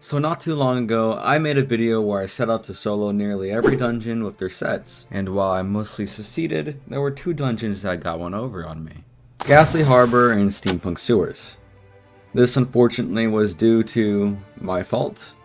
So not too long ago, I made a video where I set out to solo nearly every dungeon with their sets, and while I mostly succeeded, there were two dungeons that got one over on me. Ghastly Harbor and Steampunk Sewers. This unfortunately was due to my fault.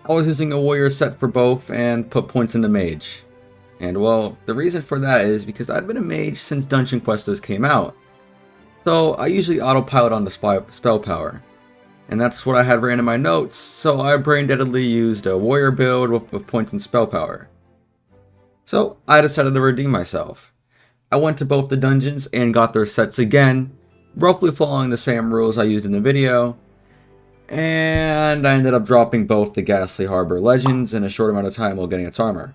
I was using a warrior set for both and put points into mage. And well, the reason for that is because I've been a mage since Dungeon Questers came out. So I usually autopilot on the spell power. And that's what I had written in my notes, so I brain-deadedly used a warrior build with points in spell power. So I decided to redeem myself. I went to both the dungeons and got their sets again, roughly following the same rules I used in the video, and I ended up dropping both the Ghastly Harbor Legends in a short amount of time while getting its armor.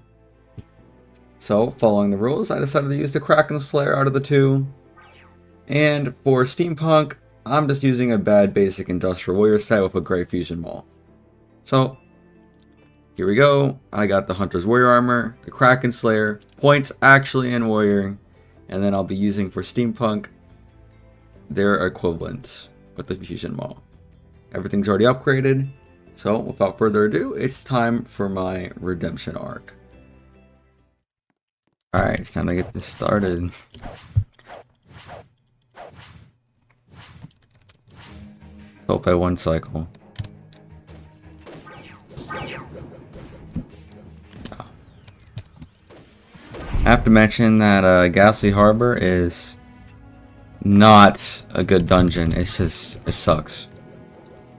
So, following the rules, I decided to use the Kraken Slayer out of the two, and for Steampunk, I'm just using a bad basic industrial warrior set with a gray fusion maul. So, here we go. I got the Hunter's Warrior Armor, the Kraken Slayer, points actually in warrior, and then I'll be using for Steampunk their equivalent with the fusion maul. Everything's already upgraded, so without further ado, it's time for my redemption arc. Alright, it's time to get this started. Hope I one cycle. I have to mention that Ghastly Harbor is not a good dungeon. It sucks.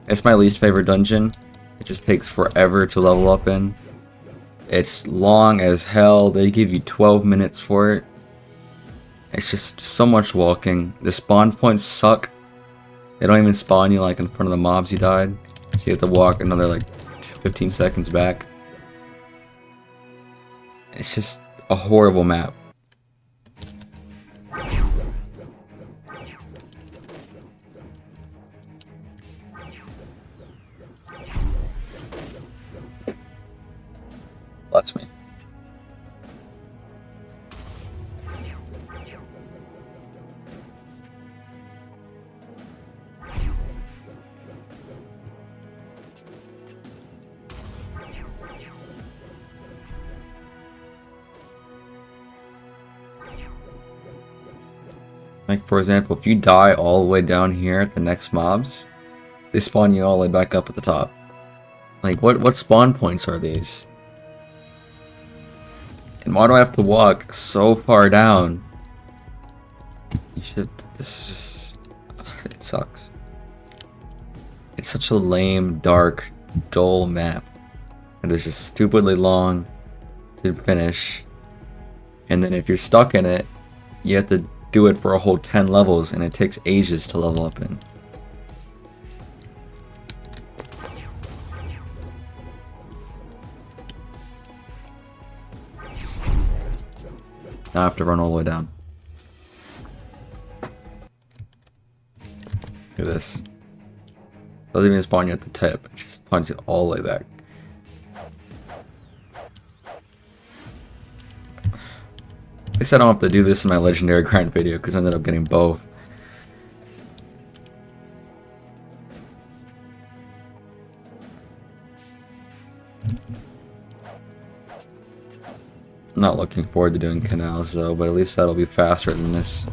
It's my least favorite dungeon. It just takes forever to level up in. It's long as hell. They give you 12 minutes for it. It's just so much walking. The spawn points suck. They don't even spawn you like in front of the mobs you died. So you have to walk another like 15 seconds back. It's just a horrible map. That's me. Like, for example, if you die all the way down here at the next mobs, they spawn you all the way back up at the top. Like, what spawn points are these? And why do I have to walk so far down? This is just, it sucks. It's such a lame, dark, dull map. And it's just stupidly long to finish. And then if you're stuck in it, you have to do it for a whole 10 levels, and it takes ages to level up in. Now I have to run all the way down. Look at this. Doesn't even spawn you at the tip, it just spawns you all the way back. I guess I don't have to do this in my legendary grind video because I ended up getting both. Not looking forward to doing canals though, but at least that'll be faster than this.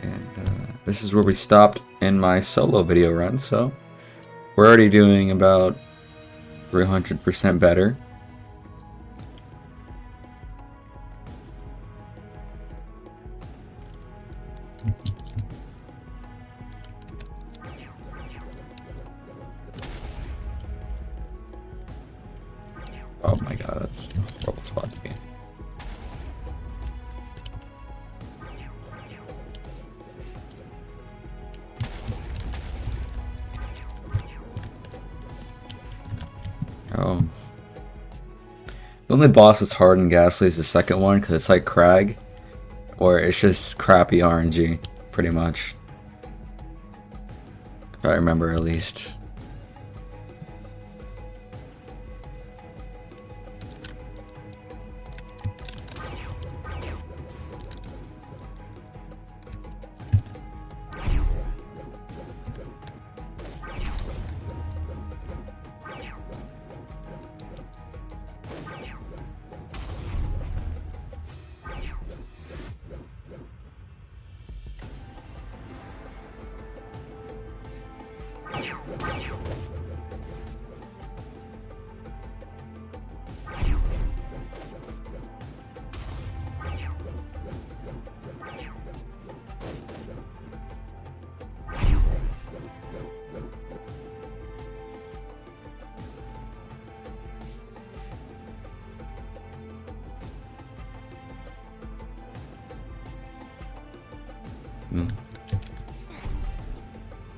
And this is where we stopped in my solo video run, so we're already doing about 300% better. Oh my god, that's a horrible spot to be. Oh. The only boss that's hard and ghastly is the second one, because it's like Crag, or it's just crappy RNG, pretty much. If I remember at least.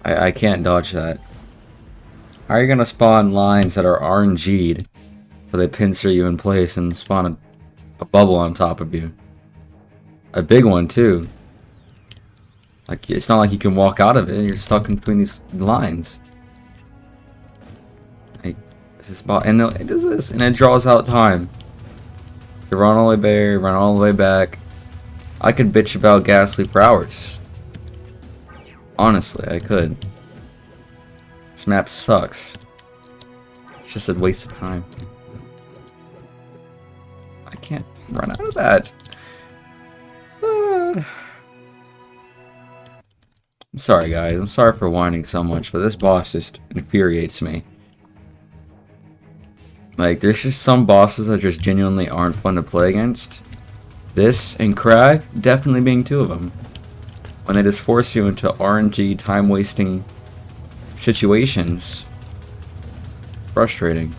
I can't dodge that. How are you gonna spawn lines that are RNG'd so they pincer you in place and spawn a bubble on top of you? A big one too. Like, it's not like you can walk out of it, you're stuck in between these lines. Like, this bot, and it does this, and it draws out time. You run all the way there, run all the way back. I could bitch about Ghastly for hours. Honestly, I could. This map sucks. It's just a waste of time. I can't run out of that. I'm sorry, guys. I'm sorry for whining so much, but this boss just infuriates me. Like, there's just some bosses that just genuinely aren't fun to play against. This and Crag definitely being two of them. When they just force you into RNG, time-wasting situations. Frustrating.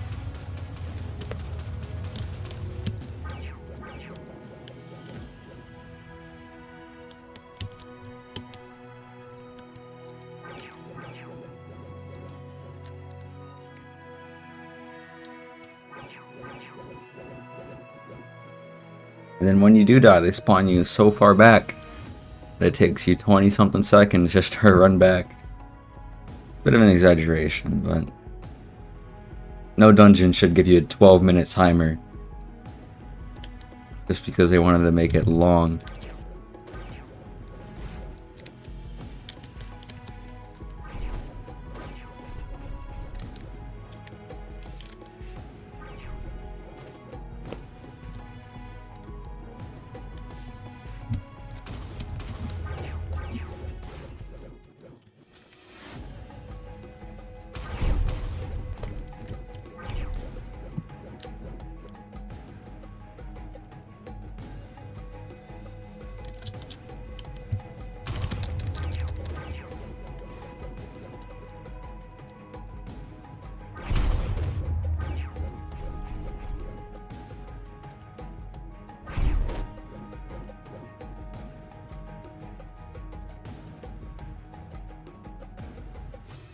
And then when you do die, they spawn you so far back that it takes you 20 something seconds just to run back. Bit of an exaggeration, but no dungeon should give you a 12-minute timer just because they wanted to make it long.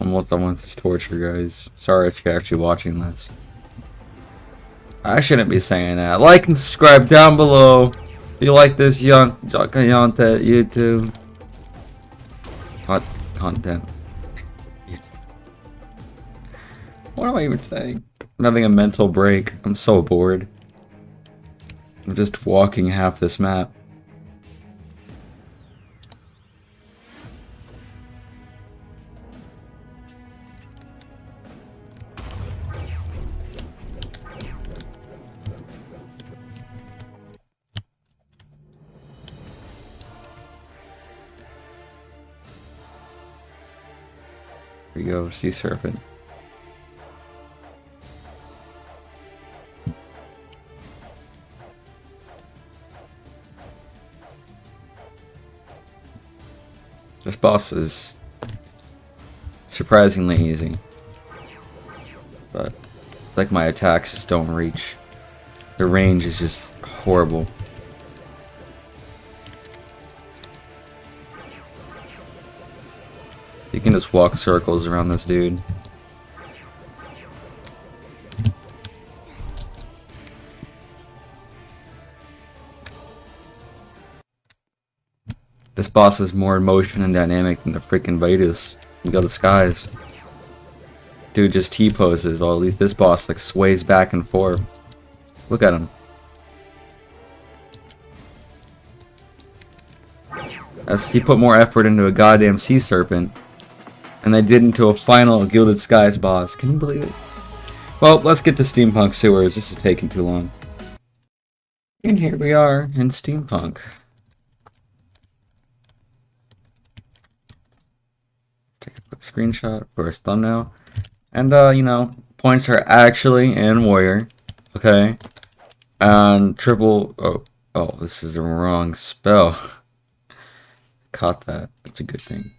Almost done with this torture, guys. Sorry if you're actually watching this. I shouldn't be saying that. Like and subscribe down below if you like this content YouTube content. What am I even saying? I'm having a mental break. I'm so bored. I'm just walking half this map. Here we go, Sea Serpent. This boss is surprisingly easy, but like my attacks just don't reach. The range is just horrible. You can just walk circles around this dude. This boss is more in motion and dynamic than the freaking Vadas. You go to skies. Dude just T-poses, while at least this boss like sways back and forth. Look at him. As he put more effort into a goddamn Sea Serpent and they did into a final Gilded Skies boss. Can you believe it? Well, let's get to Steampunk Sewers. This is taking too long. And here we are in Steampunk. Take a quick screenshot for his thumbnail. And, you know, points are actually in Warrior. Okay. And triple... Oh, this is the wrong spell. Caught that. That's a good thing.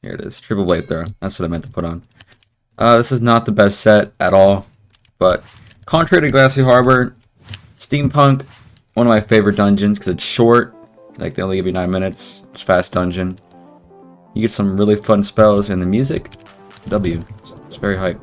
Here it is. Triple blade throw. That's what I meant to put on. This is not the best set at all. But contrary to Glassy Harbor, Steampunk, one of my favorite dungeons because it's short, Like, they only give you 9 minutes. It's fast dungeon. You get some really fun spells, and the music, W. It's very hype.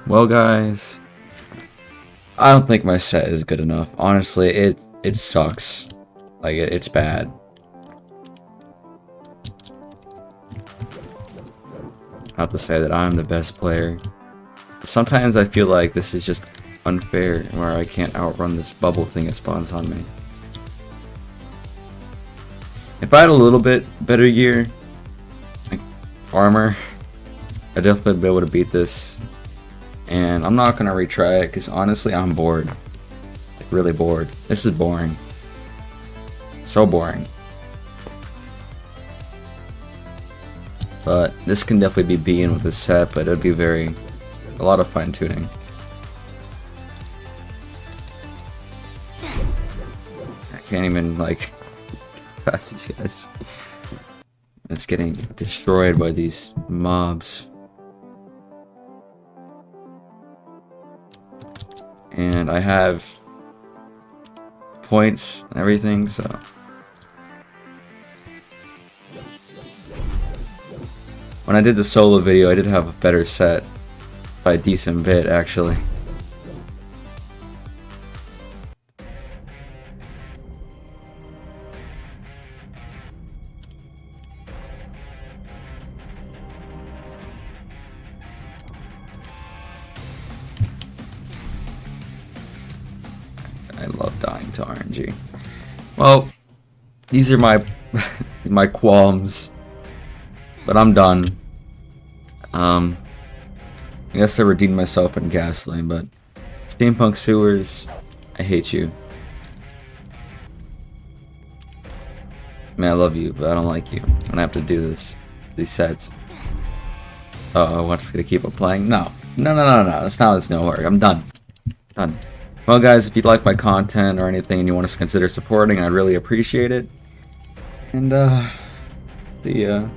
Well, guys, I don't think my set is good enough. Honestly, it sucks. Like, it's bad. I have to say that I'm the best player. Sometimes I feel like this is just unfair, where I can't outrun this bubble thing that spawns on me. If I had a little bit better gear, like armor, I definitely would be able to beat this. And I'm not gonna retry it because honestly I'm bored. Like, really bored. This is boring. So boring. But this can definitely be beaten with this set, but it would be a lot of fine tuning. I can't even like pass these guys. It's getting destroyed by these mobs. And I have points and everything, so when I did the solo video, I did have a better set by a decent bit, actually. I love dying to RNG. Well, these are my my qualms, but I'm done. I guess I redeemed myself in Gaslight, but Steampunk Sewers, I hate you. I mean, I love you, but I don't like you. I'm gonna have to do these sets. Oh, wants me to keep on playing? No. No. That's not gonna work. I'm done. Done. Well, guys, if you like my content or anything and you want us to consider supporting, I'd really appreciate it. And, see ya.